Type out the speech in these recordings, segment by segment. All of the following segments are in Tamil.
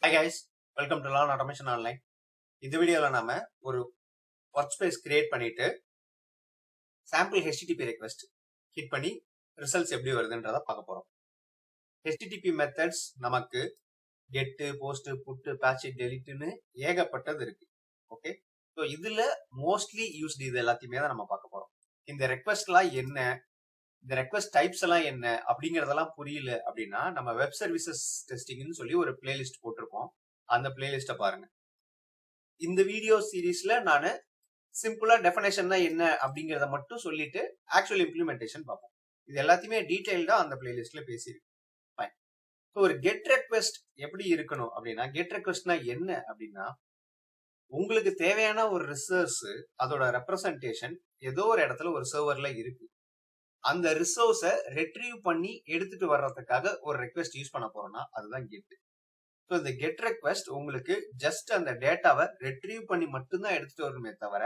Hi guys, welcome to Learn Automation Online. இந்த வீடியோல நாம ஒரு ஒர்க் ஸ்பேஸ் கிரியேட் பண்ணிட்டு சாம்பிள் HTTP ரெக்வெஸ்ட் ஹிட் பண்ணி ரிசல்ட்ஸ் எப்படி வருதுன்றத பார்க்க போறோம். HTTP மெத்தட்ஸ் நமக்கு கெட், போஸ்ட், புட், பேட்ச், டெலிட்னு ஏகப்பட்டது இருக்கு. ஓகே, ஸோ இதுல மோஸ்ட்லி யூஸ்டு இது எல்லாத்தையுமே தான் நம்ம பார்க்க போறோம். இந்த ரெக்வெஸ்ட்லாம் என்ன, இந்த ரெக்வெஸ்ட் டைப்ஸ் எல்லாம் என்ன அப்படிங்கறதெல்லாம் புரியல அப்படின்னா நம்ம வெப் சர்வீசஸ் டெஸ்டிங்னு சொல்லி ஒரு பிளேலிஸ்ட் போட்டிருக்கோம். அந்த பிளேலிஸ்ட பாருங்க. இந்த வீடியோ சீரீஸ்ல நான் சிம்பிளா டெஃபினேஷன் என்ன அப்படிங்கறத மட்டும் சொல்லிட்டு ஆக்சுவல் இம்ப்ளிமெண்டேஷன் பார்ப்போம். இது எல்லாத்தையுமே டீடைல்டா அந்த பிளேலிஸ்ட்ல பேசியிருக்கு. ஃபைன். ஸோ ஒரு கெட் ரெக்வெஸ்ட் எப்படி இருக்கணும் அப்படின்னா, கெட் ரெக்வெஸ்ட்னா என்ன அப்படின்னா, உங்களுக்கு தேவையான ஒரு ரிசோர்ஸ் அதோட ரெப்ரசன்டேஷன் ஏதோ ஒரு இடத்துல ஒரு சர்வர்ல இருக்கு. அந்த ரிசோர்ஸை ரெட்ரீவ் பண்ணி எடுத்துட்டு வர்றதுக்காக ஒரு ரெக்வெஸ்ட் யூஸ் பண்ண போறோம்னா அதுதான் கெட். ஸோ இந்த கெட் ரெக்வெஸ்ட் உங்களுக்கு ஜஸ்ட் அந்த டேட்டாவை ரெட்ரீவ் பண்ணி மட்டும்தான் எடுத்துட்டு வரணுமே தவிர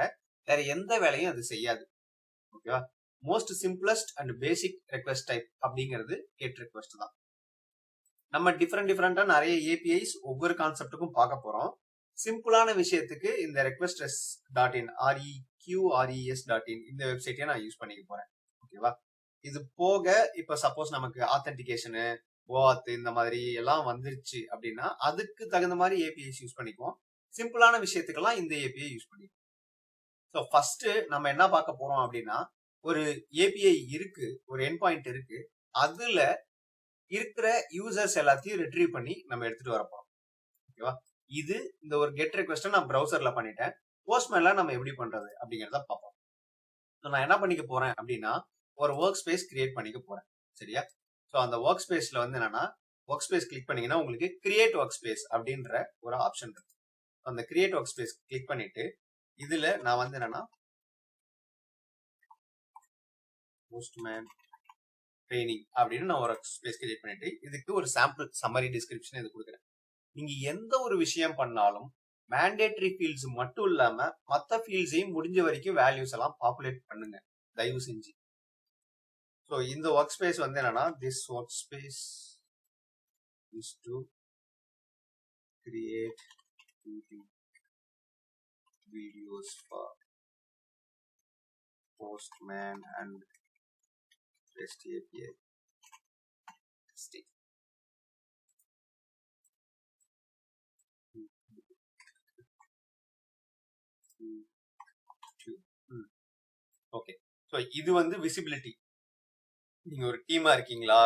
வேற எந்த வேலையும் அது செய்யாது. ஓகேவா? Most simplest and basic request type அப்படிங்கிறது கெட் ரெக்வெஸ்ட் தான். நம்ம டிஃப்ரெண்டா நிறைய ஏபிஐஸ் ஒவ்வொரு கான்செப்டுக்கும் பார்க்க போறோம். சிம்பிளான விஷயத்துக்கு இந்த requesters.in reqres.in இந்த வெப்சைட்டை நான் யூஸ் பண்ணிக்க போறேன். ஓகேவா? இது போக இப்ப சப்போஸ் நமக்கு ஆத்தென்டிகேஷனு, OAuth இந்த மாதிரி எல்லாம் வந்துருச்சு அப்படின்னா அதுக்கு தகுந்த மாதிரி ஏபிஐஸ் யூஸ் பண்ணிக்குவோம். சிம்பிளான விஷயத்துக்கெல்லாம் இந்த ஏபிஐ யூஸ் பண்ணிக்குவோம். ஸோ ஃபர்ஸ்ட் நம்ம என்ன பார்க்க போறோம் அப்படின்னா, ஒரு ஏபிஐ இருக்கு, ஒரு எண்ட் பாயிண்ட் இருக்கு, அதுல இருக்கிற யூசர்ஸ் எல்லாத்தையும் ரிட்ரீவ் பண்ணி நம்ம எடுத்துட்டு வர போறோம். ஓகேவா? இது இந்த ஒரு கெட் ரெக்வெஸ்ட் நான் ப்ரௌசர்ல பண்ணிட்டேன். போஸ்ட்மேன்ல நம்ம எப்படி பண்றது அப்படிங்கறத பார்ப்போம். நான் என்ன பண்ணிக்க போறேன் அப்படின்னா, ஒரு ஒர்க் ஸ்பேஸ் கிரியேட் பண்ணிக்க போறேன். சரியா? ஸோ அந்த ஒர்க் ஸ்பேஸ்ல வந்து என்னன்னா, ஒர்க் ஸ்பேஸ் கிளிக் பண்ணீங்கன்னா உங்களுக்கு கிரியேட் ஒர்க் ஸ்பேஸ் அப்படின்ற ஒரு ஆப்ஷன் இருக்கு. அந்த கிரியேட் ஒர்க் ஸ்பேஸ் கிளிக் பண்ணிட்டு இதுல நான் வந்து என்னன்னா போஸ்ட்மேன் ட்ரைனிங் அப்படின்னு நான் ஒரு ஸ்பேஸ் கிரியேட் பண்ணிட்டு இதுக்கு ஒரு சாம்பிள் சம்மரி டிஸ்கிரிப்ஷன் இது கொடுக்குறேன். நீங்க எந்த ஒரு விஷயம் பண்ணாலும் மேண்டேட்டரி ஃபீல்ட்ஸ் மட்டும் இல்லாம மற்ற ஃபீல்ட்ஸையும் முடிஞ்ச வரைக்கும் வேல்யூஸ் எல்லாம் பாப்புலேட் பண்ணுங்க தயவு செஞ்சு. ஸோ இந்த ஒர்க் ஸ்பேஸ் வந்து என்னன்னா, this work space is to create videos for postman and REST API testing. Okay, so இது வந்து விசிபிலிட்டி. நீங்க ஒரு டீமா இருக்கீங்களா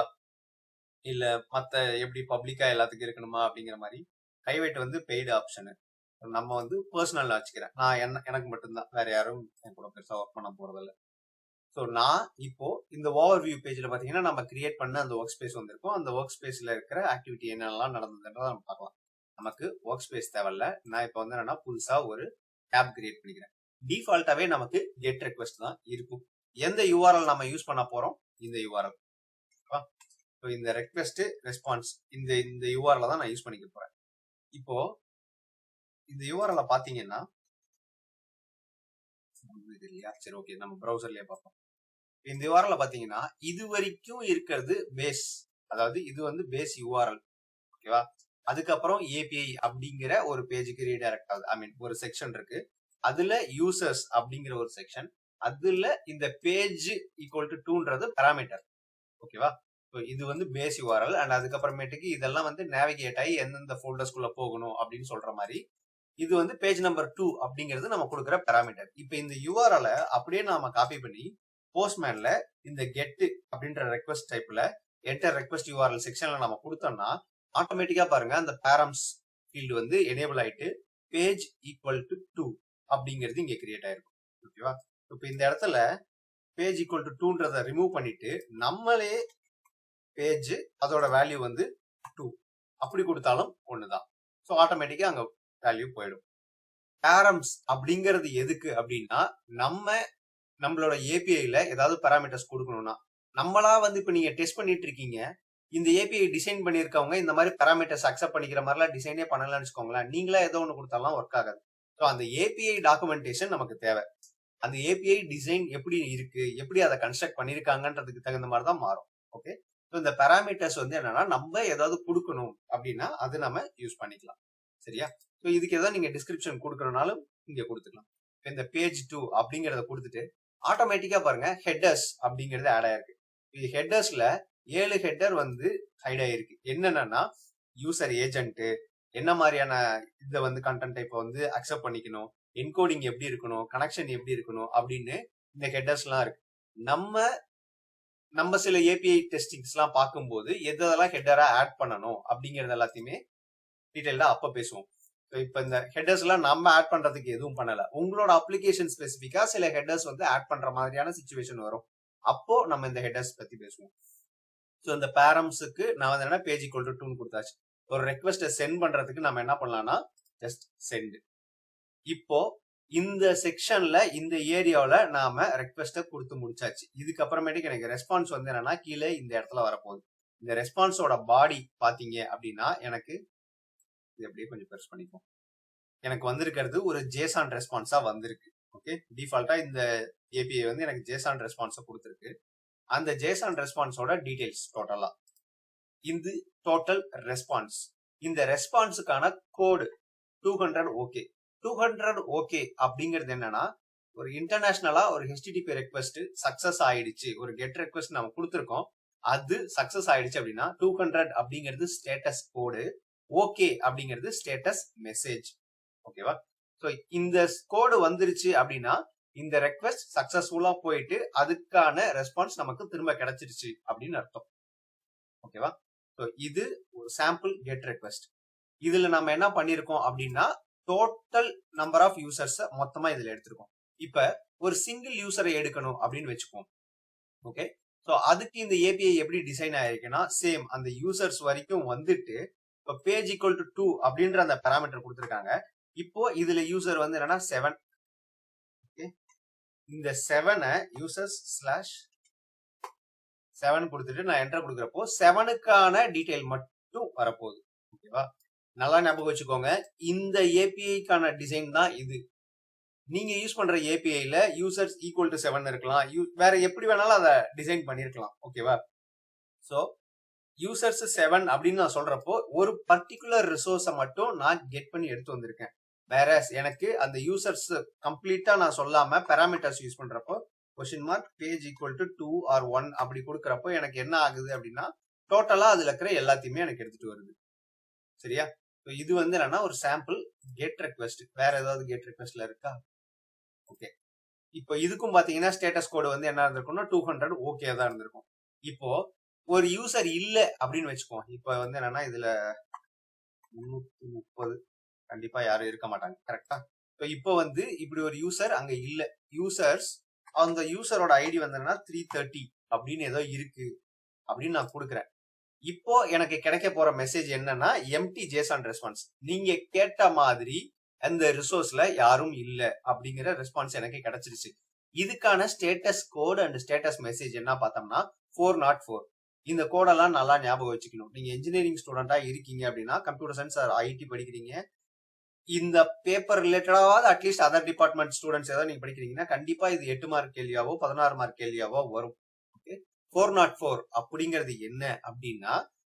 இல்ல மத்த எப்படி பப்ளிக்கா எல்லாத்துக்கும் இருக்கணுமா அப்படிங்கிற மாதிரி. பிரைவேட் வந்து பெய்டு ஆப்ஷனு. நம்ம வந்து பர்சனல் வச்சுக்கிறேன். நான் எனக்கு மட்டும்தான், வேற யாரும் என் கூட பெருசா ஒர்க் பண்ண போறதில்ல. ஸோ நான் இப்போ இந்த ஓவர் வியூ பேஜ்ல பாத்தீங்கன்னா நம்ம கிரியேட் பண்ண அந்த ஒர்க் ஸ்பேஸ் வந்திருக்கும். அந்த ஒர்க் ஸ்பேஸ்ல இருக்கிற ஆக்டிவிட்டி என்னெல்லாம் நடந்ததுன்றதை நம்ம பார்க்கலாம். நமக்கு ஒர்க் ஸ்பேஸ் தேவையில்ல. நான் இப்போ வந்து என்னன்னா புதுசா ஒரு டேப் கிரியேட் பண்ணிக்கிறேன். டிஃபால்ட்டாவே நமக்கு கெட் ரெக்வெஸ்ட் தான் இருக்கும். எந்த யூஆர்எல் நம்ம யூஸ் பண்ண போறோம்? இந்த யூஆர்எல். ஸோ இந்த ரெக்வெஸ்ட் ரெஸ்பான்ஸ் இந்த யூஆர்எல் தான் நான் யூஸ் பண்ணிக்க போறேன். இப்போ இந்த யூஆர்எல் பாத்தீங்கன்னா இல்லையா? சரி, ஓகே, நம்ம ப்ரௌசர்லயே பார்ப்போம். இந்த யூஆர்எல் பாத்தீங்கன்னா இது வரைக்கும் இருக்கிறது பேஸ், அதாவது இது வந்து பேஸ் யூஆர்எல். ஓகேவா? அதுக்கப்புறம் ஏபிஐ அப்படிங்கிற ஒரு பேஜுக்கு ரீடைரக்ட் ஆகுது. ஐ மீன் ஒரு செக்ஷன் இருக்கு, அதுல யூசர்ஸ் அப்படிங்கிற ஒரு செக்ஷன், அதுல இந்த பேஜ் ஈக்குவல் டு 2ன்றது பாராமீட்டர். ஓகேவா? ஸோ இது வந்து பேஸ் யூஆர்எல். அண்ட் அதுக்கப்புறமேட்டுக்கு இதெல்லாம் வந்து நேவிகேட் ஆகி எந்தெந்த ஃபோல்டர்ஸ்குள்ள போகணும் அப்படின்னு சொல்ற மாதிரி இது வந்து பேஜ் நம்பர் 2 அப்படிங்கிறது நம்ம கொடுக்குற பாராமீட்டர். இப்போ இந்த யூஆர்எல் அப்படியே நாம காப்பி பண்ணி போஸ்ட்மேன்ல இந்த கெட் அப்படின்ற ரெக்வெஸ்ட் டைப்ல என்டர் ரெக்வெஸ்ட் யூஆர்எல் செக்ஷன்ல நம்ம கொடுத்தோம்னா ஆட்டோமேட்டிக்கா பாருங்க அந்த பேரம்ஸ் ஃபீல்டு வந்து எனேபிள் ஆயிட்டு பேஜ் ஈக்குவல் டு 2 அப்படிங்கிறது இங்க கிரியேட் ஆயிருக்கும். ஓகேவா? இப்போ இந்த இடத்துல பேஜ் ஈக்குவல் டு 2ன்றதை ரிமூவ் பண்ணிட்டு நம்மளே பேஜ் அதோட வேல்யூ வந்து 2 அப்படி கொடுத்தாலும் ஒண்ணுதான். ஸோ ஆட்டோமேட்டிக்கா அங்க வேல்யூ போயிடும். பேரம்ஸ் அப்படிங்கிறது எதுக்கு அப்படின்னா, நம்மளோட ஏபிஐல ஏதாவது பாராமீட்டர்ஸ் கொடுக்கணும்னா நம்மளா வந்து இப்ப நீங்க டெஸ்ட் பண்ணிட்டு இருக்கீங்க, இந்த ஏபிஐ டிசைன் பண்ணிருக்கவங்க இந்த மாதிரி பாராமீட்டர்ஸ் அக்செப்ட் பண்ணிக்கிற மாதிரிலாம் டிசைனே பண்ணலன்னு வச்சுக்கோங்களேன், நீங்களா ஏதோ ஒன்று கொடுத்தாலாம் ஒர்க் ஆகாது. ஸோ அந்த ஏபிஐ டாக்குமெண்டேஷன் நமக்கு தேவை. அந்த ஏபிஐ டிசைன் எப்படி இருக்கு, எப்படி அதை கன்ஸ்ட்ரக்ட் பண்ணிருக்காங்கன்றதுக்கு தகுந்த மாதிரி தான் மாறும். ஓகே, ஸோ இந்த பேராமீட்டர்ஸ் வந்து என்னன்னா நம்ம ஏதாவது கொடுக்கணும் அப்படின்னா அது நம்ம யூஸ் பண்ணிக்கலாம். சரியா? ஸோ இதுக்கு ஏதாவது நீங்க டிஸ்கிரிப்ஷன் கொடுக்கறனாலும் இங்க கொடுத்துக்கலாம். இந்த பேஜ் 2 அப்படிங்கறத கொடுத்துட்டு ஆட்டோமேட்டிக்கா பாருங்க ஹெட்டர்ஸ் அப்படிங்கிறது ஆட் ஆயிருக்கு. இது ஹெட்டர்ஸ்ல 7 ஹெட்டர் வந்து ஹைட் ஆயிருக்கு. என்னன்னா யூசர் ஏஜென்ட் என்ன மாதிரியான இதை வந்து கண்டென்ட் டைப்பை வந்து அக்செப்ட் பண்ணிக்கணும், என்கோடிங் எப்படி இருக்கணும், கனெக்ஷன் எப்படி இருக்கணும் அப்படின்னு இந்த ஹெட்டர்ஸ் எல்லாம் இருக்கு. நம்ம சில ஏபிஐ டெஸ்டிங்ஸ் எல்லாம் பார்க்கும்போது எதெல்லாம் ஹெட்டரா ஆட் பண்ணணும் அப்படிங்கறது எல்லாத்தையுமே டீடைல்டா அப்ப பேசுவோம். இப்ப இந்த ஹெட்டர்ஸ் எல்லாம் நம்ம ஆட் பண்றதுக்கு எதுவும் பண்ணல. உங்களோட அப்ளிகேஷன் ஸ்பெசிபிக்கா சில ஹெட்டர்ஸ் வந்து ஆட் பண்ற மாதிரியான சிச்சுவேஷன் வரும். அப்போ நம்ம இந்த ஹெட்டர்ஸ் பத்தி பேசுவோம். ஸோ இந்த பேரம்ஸுக்கு நான் வந்து என்ன பேஜ் ஈக்குவல் டு 2 கொடுத்தாச்சு. ஒரு ரெக்வெஸ்ட்டை சென்ட் பண்றதுக்கு நம்ம என்ன பண்ணலாம்னா ஜஸ்ட் சென்ட். இப்போ இந்த செக்ஷன்ல இந்த ஏரியாவில நாம ரெக்வெஸ்ட்டை கொடுத்து முடிச்சாச்சு. இதுக்கப்புறமேட்டுக்கு எனக்கு ரெஸ்பான்ஸ் வந்து என்னன்னா கீழே இந்த இடத்துல வரப்போகுது. இந்த ரெஸ்பான்ஸோட பாடி பாத்தீங்க அப்படின்னா எனக்கு இது அப்படியே கொஞ்சம் பெருசு பண்ணிக்கும். எனக்கு வந்திருக்கிறது ஒரு ஜேசான் ரெஸ்பான்ஸா வந்திருக்கு. ஓகே, டிஃபால்ட்டா இந்த ஏபிஐ வந்து எனக்கு ஜேசான் ரெஸ்பான்ஸை கொடுத்துருக்கு. அந்த ஜேசான் ரெஸ்பான்ஸோட டீடைல்ஸ் டோட்டலா இது டோட்டல் ரெஸ்பான்ஸ். இந்த ரெஸ்பான்ஸுக்கான கோடு 200 ஓகே. 200 ஓகே அப்படிங்கிறது என்னன்னா ஒரு இன்டர்நேஷனலா ஒரு HTTP ரெக்வெஸ்ட் சக்சஸ் ஆயிடுச்சு, ஒரு கெட் ரெக்வெஸ்ட் நம்ம கொடுத்துருக்கோம், அது சக்சஸ் ஆயிடுச்சு அப்படின்னா 200 அப்படிங்கிறது ஸ்டேட்டஸ் கோடு, ஓகே அப்படிங்கிறது ஸ்டேட்டஸ் மெசேஜ். ஓகேவா? ஸோ இந்த கோடு வந்துருச்சு அப்படின்னா இந்த ரெக்வெஸ்ட் சக்சஸ்ஃபுல்லா போயிட்டு அதுக்கான ரெஸ்பான்ஸ் நமக்கு திரும்ப கிடைச்சிருச்சு அப்படின்னு அர்த்தம். ஓகேவா? ஸோ இது ஒரு சாம்பிள் கெட் ரெக்வெஸ்ட். இதுல நம்ம என்ன பண்ணிருக்கோம் அப்படின்னா டோட்டல் நம்பர் ஆஃப் யூசர்ஸ் மொத்தமா இதுல எடுத்திருக்கோம். இப்ப ஒரு சிங்கிள் யூசரை எடுக்கணும் அப்படின்னு வச்சுப்போம். ஓகே, ஸோ அதுக்கு இந்த ஏபிஐ எப்படி டிசைன் ஆயிருக்குன்னா சேம் அந்த யூசர்ஸ் வரைக்கும் வந்துட்டு இப்போ பேஜ் ஈக்குவல் டு 2 அப்படின்ற அந்த பேராமீட்டர் கொடுத்துருக்காங்க. இப்போ இதுல யூசர் வந்து என்னன்னா 7. ஓகே, இந்த 7 யூசர்ஸ் ஸ்லாஷ் 7 கொடுத்துட்டு நான் என்டர் கொடுக்குறப்போ 7க்கான டீடைல் மட்டும் வரப்போகுது. ஓகேவா? நல்லா ஞாபகம் வச்சுக்கோங்க, இந்த ஏபிஐக்கான டிசைன் தான் இது. நீங்க யூஸ் பண்ற ஏபிஐல யூசர்ஸ் ஈக்குவல் டு 7 இருக்கலாம், வேற எப்படி வேணாலும் அதை டிசைன் பண்ணிருக்கலாம். ஓகேவா? ஸோ யூசர்ஸ் 7 அப்படின்னு நான் சொல்றப்போ ஒரு பர்டிகுலர் ரிசோர்ஸை மட்டும் நான் கெட் பண்ணி எடுத்து வந்திருக்கேன். வேற எனக்கு அந்த யூசர்ஸ் கம்ப்ளீட்டா நான் சொல்லாம பேராமீட்டர்ஸ் யூஸ் பண்றப்போ question mark page equal to 2 or 1 அப்படி கொடுக்கறப்போ எனக்கு என்ன ஆகுது அப்படின்னா டோட்டலா அதுல இருக்கிற எல்லாத்தையுமே எனக்கு எடுத்துட்டு வருது. சரியா? இது வந்து என்னன்னா ஒரு சாம்பிள் கெட் ரெக்வெஸ்ட். வேற ஏதாவது கெட் ரெக்வெஸ்ட்ல இருக்கா? ஓகே, இப்போ இதுக்கும் பாத்தீங்கன்னா ஸ்டேட்டஸ் கோடு வந்து என்ன இருந்திருக்கும்னா 200 ஓகே தான் இருந்திருக்கும். இப்போ ஒரு யூசர் இல்ல அப்படின்னு வச்சுக்கோ. இப்ப வந்து என்னன்னா இதுல 330 கண்டிப்பா யாரும் இருக்க மாட்டாங்க. கரெக்டா? இப்போ வந்து இப்படி ஒரு யூசர் அங்க இல்ல. யூசர்ஸ் அந்த யூசரோட ஐடி வந்து என்னன்னா 330 அப்படின்னு ஏதோ இருக்கு அப்படின்னு நான் கொடுக்குறேன். இப்போ எனக்கு கிடைக்க போற மெசேஜ் என்னன்னா எம்டி ஜேசான் ரெஸ்பான்ஸ். நீங்க கேட்ட மாதிரி அந்த ரிசோர்ஸ்ல யாரும் இல்ல அப்படிங்கிற ரெஸ்பான்ஸ் எனக்கு கிடைச்சிருச்சு. இதுக்கான status code and status message என்ன பார்த்தோம்னா 404. இந்த கோடெல்லாம் நல்லா ஞாபகம் வச்சுக்கணும். நீங்க இன்ஜினியரிங் ஸ்டூடெண்டா இருக்கீங்க அப்படின்னா, கம்ப்யூட்டர் சயின்ஸ் ஆர் ஐடி படிக்கிறீங்க, இந்த பேப்பர் ரிலேட்டடாவது அட்லீஸ்ட் அதர் டிபார்ட்மெண்ட் ஸ்டூடெண்ட்ஸ் ஏதாவது நீங்க படிக்கிறீங்கன்னா கண்டிப்பா இது 8 மார்க் கேள்வியாவோ 16 மார்க் கேள்வியாவோ வரும். ஓகே, 404 அப்படிங்கிறது என்ன அப்படின்னா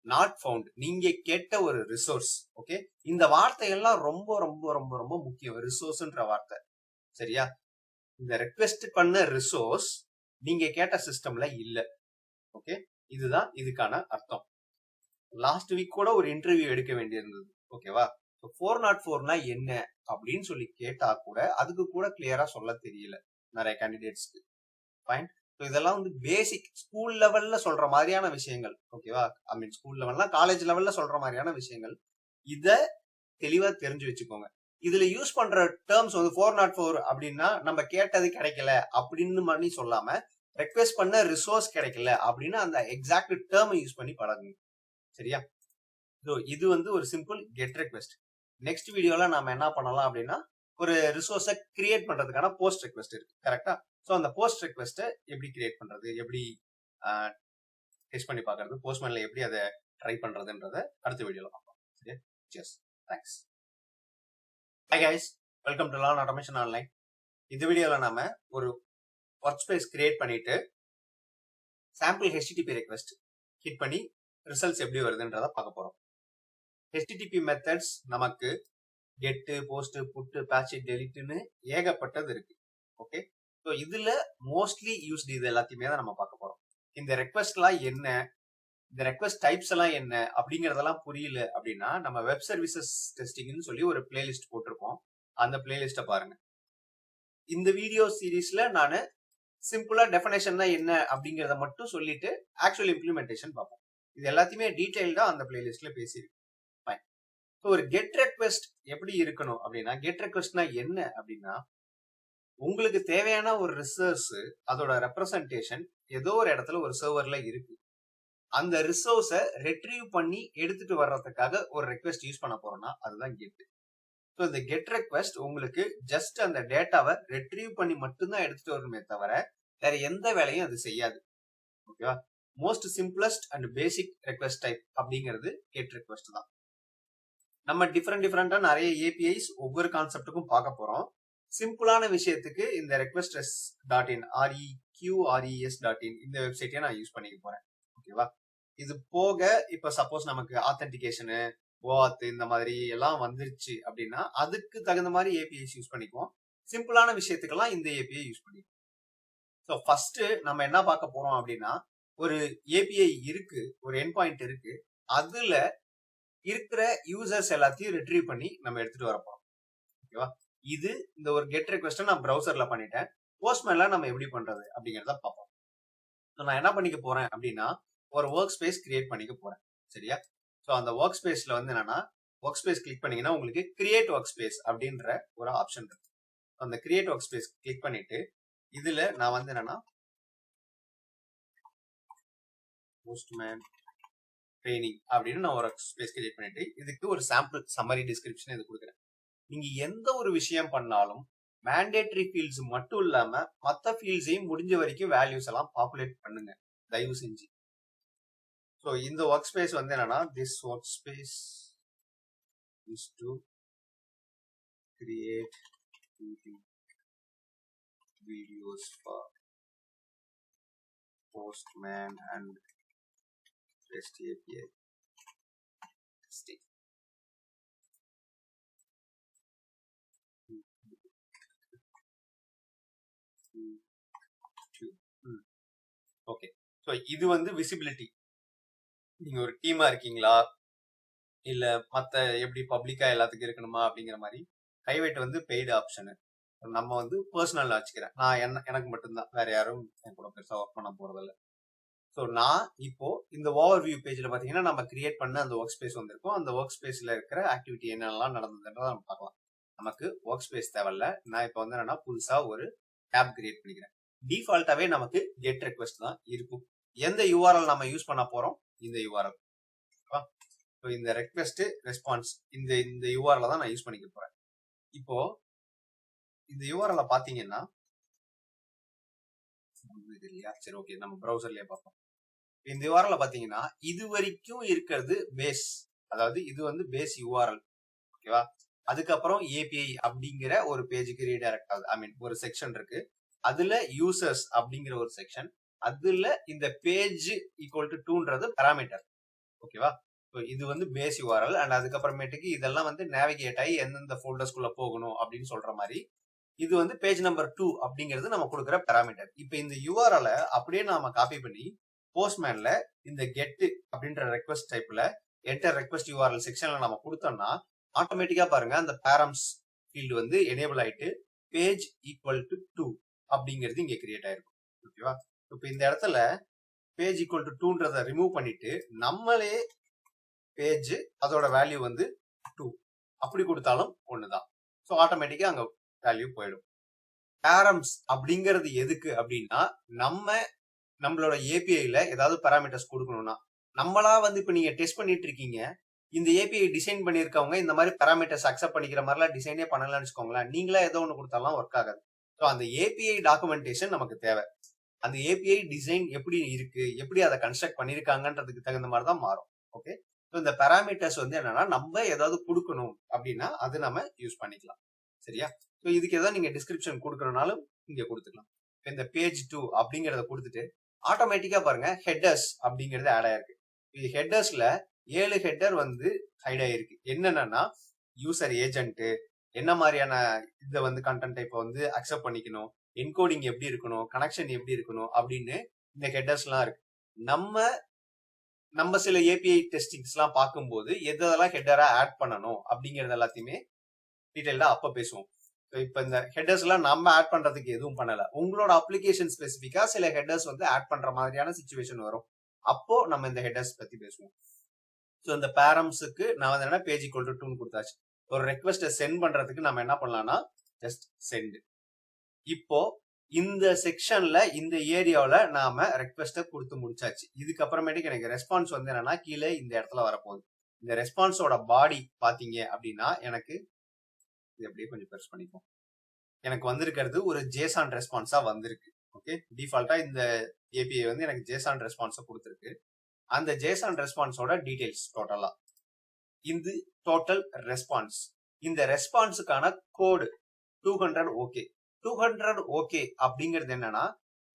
நாட் ஃபவுண்ட். நீங்க கேட்ட ஒரு ரிசோர்ஸ். ஓகே, இந்த வார்த்தையெல்லாம் ரொம்ப ரொம்ப ரொம்ப ரொம்ப முக்கியம். ரிசோர்ஸ்ன்ற வார்த்தை. சரியா? இந்த ரெக்வெஸ்ட் பண்ண ரிசோர்ஸ் நீங்க கேட்ட சிஸ்டம்ல இல்ல. ஓகே, இதுதான் இதுக்கான அர்த்தம். லாஸ்ட் வீக் கூட ஒரு இன்டர்வியூ எடுக்க வேண்டியிருந்தது. ஓகேவா? 404னா என்ன அப்படின்னு சொல்லி கேட்டா கூட அதுக்கு கூட கிளியரா சொல்ல தெரியல நிறைய கேண்டிடேட்ஸ்க்கு. ஃபைன். இதெல்லாம் வந்து பேசிக் ஸ்கூல் லெவல்ல சொல்ற மாதிரியான விஷயங்கள். ஓகேவா? ஐ மீன் ஸ்கூல் லெவல்ல காலேஜ் லெவல்ல சொல்ற மாதிரியான விஷயங்கள். இத தெளிவா தெரிஞ்சு வச்சுக்கோங்க. இதுல யூஸ் பண்ற டேர்ம்ஸ் வந்து 404 அப்படின்னா நம்ம கேட்டது கிடைக்கல அப்படின்னு பண்ணி சொல்லாம ரெக்வெஸ்ட் பண்ண ரிசோர்ஸ் கிடைக்கல அப்படின்னு அந்த எக்ஸாக்ட் டேர்ம் யூஸ் பண்ணி பழகுங்க. சரியா? இது வந்து ஒரு சிம்பிள் கெட் ரெக்வெஸ்ட். நெக்ஸ்ட் வீடியோல நாம என்ன பண்ணலாம் அப்படின்னா ஒரு ரிசோர்ஸை கிரியேட் பண்றதுக்கான போஸ்ட் ரெக்வெஸ்ட் இருக்கு. கரெக்டா? ஸோ அந்த போஸ்ட் ரெக்வெஸ்ட்டை எப்படி கிரியேட் பண்றது, எப்படி டெஸ்ட் பண்ணி பார்க்கறது, போஸ்ட்மேன்ல எப்படி அதை ட்ரை பண்றதுன்றத அடுத்த வீடியோல பார்ப்போம். சரியா? Chess. Thanks. Hi guys, welcome to learn automation online. இந்த வீடியோல நாம ஒரு ஒர்க் ஸ்பேஸ் கிரியேட் பண்ணிட்டு சாம்பிள் HTTP ரெக்வெஸ்ட் ஹிட் பண்ணி ரிசல்ட்ஸ் எப்படி வருதுன்றத பார்க்க போறோம். HTTP மெத்தட்ஸ் நமக்கு கெட்டு, போஸ்ட், புட்டு, பேட்ச், டெலிட்னு ஏகப்பட்டது இருக்கு. ஓகே, ஸோ இதுல மோஸ்ட்லி யூஸ்டு இது எல்லாத்தையுமே தான் நம்ம பார்க்க போறோம். இந்த ரெக்வெஸ்ட்லாம் என்ன, இந்த ரெக்வெஸ்ட் டைப்ஸ் எல்லாம் என்ன அப்படிங்கறதெல்லாம் புரியல அப்படின்னா நம்ம வெப் சர்வீசஸ் டெஸ்டிங்னு சொல்லி ஒரு பிளேலிஸ்ட் போட்டிருப்போம். அந்த பிளேலிஸ்ட பாருங்க. இந்த வீடியோ சீரீஸ்ல நான் சிம்பிளா டெஃபினேஷன் தான் என்ன அப்படிங்கறத மட்டும் சொல்லிட்டு ஆக்சுவல் இம்ப்ளிமெண்டேஷன் பார்ப்போம். இது எல்லாத்தையுமே டீடைல்டா அந்த பிளேலிஸ்ட்ல பேசியிருக்கு. ஃபைன். ஸோ ஒரு கெட் ரெக்வெஸ்ட் எப்படி இருக்கணும் அப்படின்னா, கெட் ரெக்வெஸ்ட்னா என்ன அப்படின்னா, உங்களுக்கு தேவையான ஒரு ரிசோர்ஸ் அதோட ரெப்ரசன்டேஷன் ஏதோ ஒரு இடத்துல ஒரு சர்வர்ல இருக்கு. அந்த ரிசோர்ஸை ரெட்ரீவ் பண்ணி எடுத்துட்டு வர்றதுக்காக ஒரு ரெக்வெஸ்ட் யூஸ் பண்ண போறோம்னா அதுதான் கெட். ஸோ இந்த கெட் ரெக்வெஸ்ட் உங்களுக்கு ஜஸ்ட் அந்த டேட்டாவை ரெட்ரீவ் பண்ணி மட்டும்தான் எடுத்துட்டு வரணுமே தவிர வேற எந்த வேலையும் அது செய்யாது. ஓகேவா? Most simplest and basic request type அப்படிங்கிறது கெட் ரெக்வெஸ்ட் தான். நம்ம டிஃப்ரெண்டா நிறைய ஏபிஐஸ் ஒவ்வொரு கான்செப்டுக்கும் பார்க்க போறோம். சிம்பிளான விஷயத்துக்கு இந்த requesters.in reqres.in இந்த வெப்சைட்டை நான் யூஸ் பண்ணிக்க போறேன். ஓகேவா? இது போக இப்ப சப்போஸ் நமக்கு ஆத்தென்டிகேஷனு, OAuth இந்த மாதிரி எல்லாம் வந்துருச்சு அப்படின்னா அதுக்கு தகுந்த மாதிரி ஏபிஐஸ் யூஸ் பண்ணிக்குவோம். சிம்பிளான விஷயத்துக்கெல்லாம் இந்த ஏபிஐ யூஸ் பண்ணிக்குவோம். ஸோ ஃபர்ஸ்ட் நம்ம என்ன பார்க்க போறோம் அப்படின்னா, ஒரு ஏபிஐ இருக்கு, ஒரு எண்ட் பாயிண்ட் இருக்கு, அதுல இருக்கிற யூசர்ஸ் எல்லாத்தையும் ரிட்ரீவ் பண்ணி நம்ம எடுத்துட்டு வர போறோம். ஓகேவா? இது இந்த ஒரு கெட் ரெக்வெஸ்ட் நான் ப்ரௌசர்ல பண்ணிட்டேன். போஸ்ட்மேன்ல நம்ம எப்படி பண்றது அப்படிங்கறத பார்ப்போம். நான் என்ன பண்ணிக்க போறேன் அப்படின்னா, ஒரு ஒர்க் ஸ்பேஸ் கிரியேட் பண்ணிக்க போறேன். சரியா? ஸோ அந்த ஒர்க் ஸ்பேஸ்ல வந்து என்னன்னா, ஒர்க் ஸ்பேஸ் கிளிக் பண்ணீங்கன்னா உங்களுக்கு கிரியேட் ஒர்க் ஸ்பேஸ் அப்படின்ற ஒரு ஆப்ஷன் இருக்கு. அந்த கிரியேட் ஒர்க் ஸ்பேஸ் கிளிக் பண்ணிட்டு இதுல நான் வந்து என்னன்னா போஸ்ட்மேன் ட்ரைனிங் அப்படின்னு நான் ஒரு ஸ்பேஸ் கிரியேட் பண்ணிட்டு இதுக்கு ஒரு சாம்பிள் சம்மரி டிஸ்கிரிப்ஷன் இது கொடுக்குறேன். நீங்க எந்த ஒரு விஷயம் பண்ணாலும் மேண்டேட்டரி ஃபீல்ட்ஸ் மட்டும் இல்லாம மற்ற ஃபீல்ட்ஸையும் முடிஞ்ச வரைக்கும் வேல்யூஸ் எல்லாம் பாப்புலேட் பண்ணுங்க தயவு செஞ்சு. ஸோ இந்த ஒர்க் ஸ்பேஸ் வந்து என்னன்னா, this work space is to create videos for postman and REST API testing. Okay, so இது வந்து விசிபிலிட்டி. நீங்க ஒரு டீமா இருக்கீங்களா இல்ல மத்த எப்படி பப்ளிக்கா எல்லாத்துக்கும் இருக்கணுமா அப்படிங்கிற மாதிரி. பிரைவேட் வந்து பெய்டு ஆப்ஷனு. நம்ம வந்து பர்சனல் வச்சுக்கிறேன். நான் எனக்கு மட்டும்தான், வேற யாரும் என் கூட பெருசா ஒர்க் பண்ண போறதில்ல. ஸோ நான் இப்போ இந்த ஓவர் வியூ பேஜ்ல பாத்தீங்கன்னா நம்ம கிரியேட் பண்ண அந்த ஒர்க் ஸ்பேஸ் வந்திருக்கும். அந்த ஒர்க் ஸ்பேஸ்ல இருக்கிற ஆக்டிவிட்டி என்னெல்லாம் நடந்ததுன்றதை நம்ம பார்க்கலாம். நமக்கு ஒர்க் ஸ்பேஸ் தேவையில்ல. நான் இப்போ வந்து என்னன்னா புதுசா ஒரு டேப் கிரியேட் பண்ணிக்கிறேன். டிஃபால்ட்டாவே நமக்கு கெட் ரெக்வெஸ்ட் தான் இருக்கும். எந்த யூஆர்எல் நம்ம யூஸ் பண்ண போறோம்? இந்த யூஆர்எல். ஸோ இந்த ரெக்வெஸ்ட் ரெஸ்பான்ஸ் இந்த யூஆர்எல் தான் நான் யூஸ் பண்ணிக்க போறேன். இப்போ இந்த யூஆர்எல் பாத்தீங்கன்னா இல்லையா, சரி ஓகே, நம்ம ப்ரௌசர்லயே பார்ப்போம். இந்த யூஆர்எல் பாத்தீங்கன்னா இது வரைக்கும் இருக்கிறது பேஸ், அதாவது இது வந்து பேஸ் யூஆர்எல். ஓகேவா? அதுக்கப்புறம் ஏபிஐ அப்படிங்கிற ஒரு பேஜுக்கு ரீடைரக்ட் ஆகுது. ஐ மீன் ஒரு செக்ஷன் இருக்கு, அதுல யூசர்ஸ் அப்படிங்கிற ஒரு செக்ஷன், அதுல இந்த பேஜ் ஈக்குவல் டு 2ன்றது பாராமீட்டர். ஓகேவா? இது வந்து பேஸ் யூஆர்எல். அண்ட் அதுக்கப்புறமேட்டுக்கு இதெல்லாம் வந்து நேவிகேட் ஆகி எந்தெந்த ஃபோல்டர்ஸ்குள்ள போகணும் அப்படின்னு சொல்ற மாதிரி இது வந்து பேஜ் நம்பர் 2 அப்படிங்கிறது நம்ம கொடுக்குற பாராமீட்டர். இப்ப இந்த யூஆர்எல் அப்படியே நாம காப்பி பண்ணி போஸ்ட்மேன்ல இந்த கெட் அப்படின்ற ரெக்வெஸ்ட் டைப்ல என்டர் ரெக்வெஸ்ட் யூஆர்எல் செக்ஷன்ல நம்ம கொடுத்தோம்னா ஆட்டோமேட்டிக்கா பாருங்க அந்த பேரம்ஸ் ஃபீல்டு வந்து எனேபிள் ஆயிட்டு பேஜ் ஈக்குவல் டு 2 அப்படிங்கிறது இங்க கிரியேட் ஆயிருக்கும். ஓகேவா? இப்ப இந்த இடத்துல பேஜ் ஈக்குவல் டு 2ன்றதை ரிமூவ் பண்ணிட்டு நம்மளே பேஜ் அதோட வேல்யூ வந்து 2 அப்படி கொடுத்தாலும் ஒண்ணுதான். ஸோ ஆட்டோமேட்டிக்கா அங்க வேல்யூ போயிடும். பேரம்ஸ் அப்படிங்கிறது எதுக்கு அப்படின்னா, நம்மளோட ஏபிஐல ஏதாவது பாராமீட்டர்ஸ் கொடுக்கணும்னா நம்மளா வந்து இப்ப நீங்க டெஸ்ட் பண்ணிட்டு இருக்கீங்க, இந்த ஏபிஐ டிசைன் பண்ணிருக்கவங்க இந்த மாதிரி பாராமீட்டர்ஸ் அக்செப்ட் பண்ணிக்கிற மாதிரிலாம் டிசைனே பண்ணலன்னு வச்சுக்கோங்களேன், நீங்களா ஏதோ ஒண்ணு கொடுத்தாலாம் ஒர்க் ஆகாது. ஸோ அந்த ஏபிஐ டாக்குமெண்டேஷன் நமக்கு தேவை. அந்த ஏபிஐ டிசைன் எப்படி இருக்கு, எப்படி அதை கன்ஸ்ட்ரக்ட் பண்ணிருக்காங்கன்றதுக்கு தகுந்த மாதிரி தான் மாறும். ஓகே, ஸோ இந்த பாராமீட்டர்ஸ் வந்து என்னன்னா நம்ம ஏதாவது கொடுக்கணும் அப்படின்னா அது நம்ம யூஸ் பண்ணிக்கலாம். சரியா? ஸோ இதுக்கு ஏதாவது நீங்க டிஸ்கிரிப்ஷன் கொடுக்கறனாலும் இங்க கொடுத்துக்கலாம். இந்த பேஜ் 2 அப்படிங்கறத கொடுத்துட்டு ஆட்டோமேட்டிக்கா பாருங்க ஹெட்டர்ஸ் அப்படிங்கிறது ஆட் ஆயிருக்கு. இது ஹெட்டர்ஸ்ல 7 ஹெட்டர் வந்து ஹைட் ஆயிருக்கு. என்னன்னா யூசர் ஏஜென்ட் என்ன மாதிரியான இதை வந்து கண்டென்ட் இப்போ வந்து அக்செப்ட் பண்ணிக்கணும், என்கோடிங் எப்படி இருக்கணும், கனெக்ஷன் எப்படி இருக்கணும் அப்படின்னு இந்த ஹெட்டர்ஸ் எல்லாம் இருக்கு. நம்ம சில ஏபிஐ டெஸ்டிங்ஸ் எல்லாம் பார்க்கும்போது எதெல்லாம் ஹெட்டரா ஆட் பண்ணணும் அப்படிங்கறது எல்லாத்தையுமே டீடைல்டா அப்ப பேசுவோம். இப்ப இந்த ஹெட்டர்ஸ் எல்லாம் நம்ம ஆட் பண்றதுக்கு எதுவும் பண்ணல. உங்களோட அப்ளிகேஷன் ஸ்பெசிபிக்கா சில ஹெட்டர்ஸ் வந்து ஆட் பண்ற மாதிரியான சிச்சுவேஷன் வரும். அப்போ நம்ம இந்த ஹெட்டர்ஸ் பத்தி பேசுவோம். ஸோ இந்த பேரம்ஸுக்கு நான் வந்து என்ன பேஜ் ஈக்குவல் டு 2 கொடுத்தாச்சு. ஒரு ரெக்வெஸ்ட்டை சென்ட் பண்றதுக்கு நம்ம என்ன பண்ணலாம்னா ஜஸ்ட் சென்ட். இப்போ இந்த செக்ஷன்ல இந்த ஏரியாவில நாம ரெக்வெஸ்ட்டை கொடுத்து முடிச்சாச்சு. இதுக்கப்புறமேட்டுக்கு எனக்கு ரெஸ்பான்ஸ் வந்து என்னன்னா கீழே இந்த இடத்துல வரப்போகுது. இந்த ரெஸ்பான்ஸோட பாடி பாத்தீங்க அப்படின்னா எனக்கு இது அப்படியே கொஞ்சம் பெருசு பண்ணிப்போம். எனக்கு வந்திருக்கிறது ஒரு ஜேசான் ரெஸ்பான்ஸா வந்திருக்கு. ஓகே, டிஃபால்ட்டா இந்த ஏபிஐ வந்து எனக்கு ஜேசான் ரெஸ்பான்ஸை கொடுத்துருக்கு. அந்த ஜேசான் ரெஸ்பான்ஸோட டீடைல்ஸ் டோட்டலா இது டோட்டல் ரெஸ்பான்ஸ். இந்த ரெஸ்பான்ஸுக்கான கோடு 200 ஓகே. 200 ஓகே அப்படிங்கிறது என்னன்னா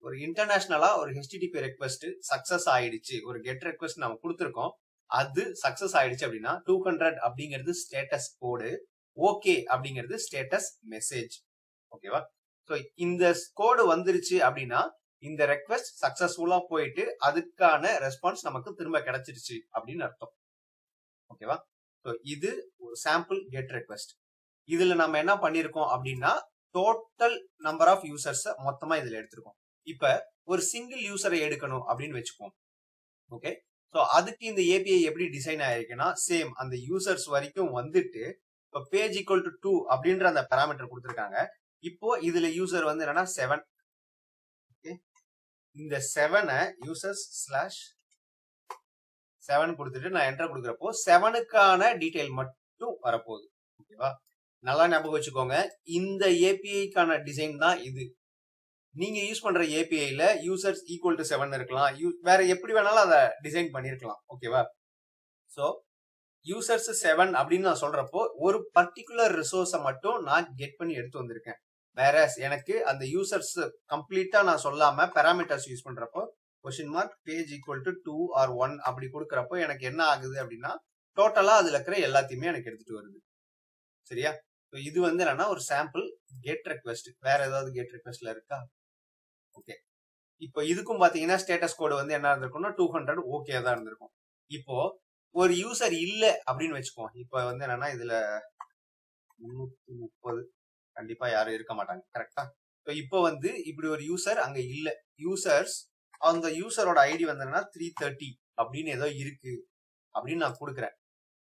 ஒரு இன்டர்நேஷனலா ஒரு HTTP ரெக்வெஸ்ட் சக்சஸ் ஆயிடுச்சு, ஒரு கெட் ரெக்வெஸ்ட் நம்ம கொடுத்துருக்கோம், அது சக்சஸ் ஆயிடுச்சு அப்படின்னா 200 அப்படிங்கிறது ஸ்டேட்டஸ் கோடு, ஓகே அப்படிங்கிறது ஸ்டேட்டஸ் மெசேஜ். ஓகேவா? ஸோ இந்த கோடு வந்துருச்சு அப்படின்னா இந்த ரெக்வெஸ்ட் சக்சஸ்ஃபுல்லா போயிட்டு அதுக்கான ரெஸ்பான்ஸ் நமக்கு திரும்ப கிடைச்சிருச்சு அப்படின்னு அர்த்தம். ஓகேவா? ஸோ இது ஒரு சாம்பிள் கெட் ரெக்வெஸ்ட். இதுல நம்ம என்ன பண்ணிருக்கோம் அப்படின்னா டோட்டல் நம்பர் ஆஃப் யூசர்ஸ் மொத்தமா இதுல எடுத்திருக்கோம். இப்ப ஒரு சிங்கிள் யூசரை எடுக்கணும் அப்படின்னு வச்சுப்போம். ஓகே, ஸோ அதுக்கு இந்த ஏபிஐ எப்படி டிசைன் ஆயிருக்குன்னா சேம் அந்த யூசர்ஸ் வரைக்கும் வந்துட்டு இப்போ பேஜ் ஈக்குவல் டு 2 அப்படின்ற அந்த பேராமீட்டர் கொடுத்துருக்காங்க. இப்போ இதுல யூசர் வந்து என்னன்னா 7. ஓகே, இந்த 7 யூசர்ஸ் ஸ்லாஷ் 7 கொடுத்துட்டு நான் என்டர் கொடுக்குறப்போ 7க்கான டீடைல் மட்டும் வரப்போகுது. ஓகேவா? நல்லா ஞாபகம் வச்சுக்கோங்க, இந்த ஏபிஐக்கான டிசைன் தான் இது. நீங்க யூஸ் பண்ற ஏபிஐல யூசர்ஸ் ஈக்குவல் டு 7 இருக்கலாம், வேற எப்படி வேணாலும் அதை டிசைன் பண்ணிருக்கலாம். ஓகேவா? சோ யூசர்ஸ் 7 அப்படின்னு நான் சொல்றப்போ ஒரு பர்டிகுலர் ரிசோர்ஸை மட்டும் நான் கெட் பண்ணி எடுத்து வந்திருக்கேன். வேற எனக்கு அந்த யூசர்ஸ் கம்ப்ளீட்டா நான் சொல்லாம பேராமீட்டர்ஸ் யூஸ் பண்றப்போ question mark page equal to 2 or 1 அப்படி கொடுக்கறப்போ எனக்கு என்ன ஆகுது அப்படின்னா டோட்டலா அதுல இருக்கிற எல்லாத்தையுமே எனக்கு எடுத்துட்டு வருது. சரியா? இது வந்து என்னன்னா ஒரு சாம்பிள் கெட் ரெக்வெஸ்ட். வேற ஏதாவது கெட் ரெக்வெஸ்ட்ல இருக்கா? ஓகே, இப்போ இதுக்கும் பாத்தீங்கன்னா ஸ்டேட்டஸ் கோடு வந்து என்ன இருந்திருக்கும்னா 200 ஓகே தான் இருந்திருக்கும். இப்போ ஒரு யூசர் இல்ல அப்படின்னு வச்சுக்கோ. இப்ப வந்து என்னன்னா இதுல 330 கண்டிப்பா யாரும் இருக்க மாட்டாங்க. கரெக்டா? இப்போ வந்து இப்படி ஒரு யூசர் அங்க இல்ல. யூசர்ஸ் அந்த யூசரோட ஐடி வந்து என்னன்னா 330 அப்படின்னு ஏதோ இருக்கு அப்படின்னு நான் கொடுக்குறேன்.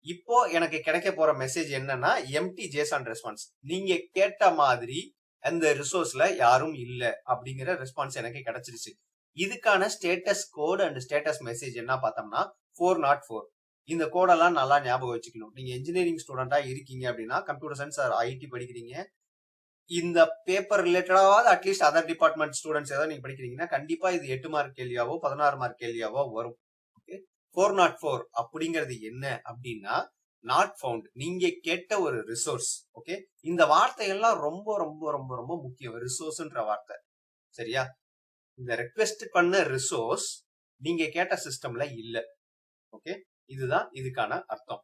இப்போ எனக்கு கிடைக்க போற மெசேஜ் என்னன்னா எம்டி ஜேசான் ரெஸ்பான்ஸ். நீங்க கேட்ட மாதிரி அந்த ரிசோர்ஸ்ல யாரும் இல்ல அப்படிங்கிற ரெஸ்பான்ஸ் எனக்கு கிடைச்சிருச்சு. இதுக்கான status code and status message என்ன பார்த்தோம்னா 404. இந்த கோடெல்லாம் நல்லா ஞாபகம் வச்சுக்கணும். நீங்க இன்ஜினியரிங் ஸ்டூடெண்டா இருக்கீங்க அப்படின்னா கம்ப்யூட்டர் சயின்ஸ் ஆர் ஐடி படிக்கிறீங்க, இந்த பேப்பர் ரிலேட்டடாவது அட்லீஸ்ட் அதர் டிபார்ட்மெண்ட் ஸ்டூடெண்ட்ஸ் ஏதாவது நீங்க படிக்கிறீங்கன்னா கண்டிப்பா இது 8 மார்க் கேள்வியாவோ 16 மார்க் கேள்வியாவோ வரும். ஓகே, 404 அப்படிங்கிறது என்ன அப்படின்னா நாட் ஃபவுண்ட், நீங்க கேட்ட ஒரு ரிசோர்ஸ். ஓகே, இந்த வார்த்தையெல்லாம் ரொம்ப ரொம்ப ரொம்ப ரொம்ப முக்கியம். ரிசோர்ஸ்ன்ற வார்த்தை. சரியா? இந்த ரெக்வெஸ்ட் பண்ண ரிசோர்ஸ் நீங்க கேட்ட சிஸ்டம்ல இல்ல. ஓகே, இதுதான் இதுக்கான அர்த்தம்.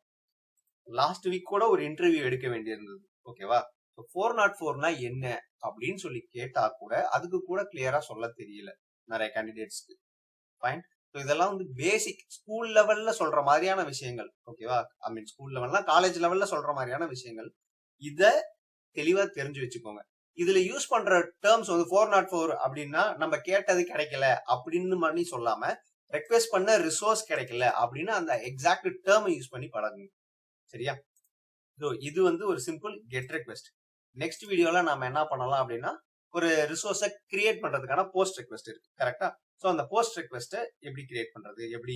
லாஸ்ட் வீக் கூட ஒரு இன்டர்வியூ எடுக்க வேண்டியிருந்தது. ஓகேவா? 404னா என்ன அப்படின்னு சொல்லி கேட்டா கூட அதுக்கு கூட கிளியரா சொல்ல தெரியல நிறைய கேண்டிடேட்ஸ்க்கு. ஃபைன். இதெல்லாம் வந்து பேசிக் ஸ்கூல் லெவல்ல சொல்ற மாதிரியான விஷயங்கள். ஓகேவா? ஐ மீன் ஸ்கூல் லெவல்ல காலேஜ் லெவல்ல சொல்ற மாதிரியான விஷயங்கள். இத தெளிவா தெரிஞ்சு வச்சுக்கோங்க. இதுல யூஸ் பண்ற டேர்ம்ஸ் வந்து 404 அப்படின்னா நம்ம கேட்டது கிடைக்கல அப்படின்னு பண்ணி சொல்லாம ரெக்வெஸ்ட் பண்ண ரிசோர்ஸ் கிடைக்கல அப்படின்னு அந்த எக்ஸாக்ட் டேர்ம் யூஸ் பண்ணி பழகுங்க. சரியா? இது வந்து ஒரு சிம்பிள் கெட் ரெக்வெஸ்ட். நெக்ஸ்ட் வீடியோல நாம என்ன பண்ணலாம் அப்படின்னா ஒரு ரிசோர்ஸை கிரியேட் பண்றதுக்கான போஸ்ட் ரெக்வெஸ்ட் இருக்கு. கரெக்டா? ஸோ அந்த போஸ்ட் ரெக்வெஸ்ட்டை எப்படி கிரியேட் பண்றது, எப்படி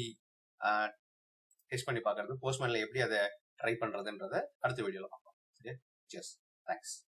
டெஸ்ட் பண்ணி பார்க்கறது, போஸ்ட்மேன்ல எப்படி அதை ட்ரை பண்றதுன்றத அடுத்த வீடியோல பார்ப்போம். சரியா? Cheers. Thanks.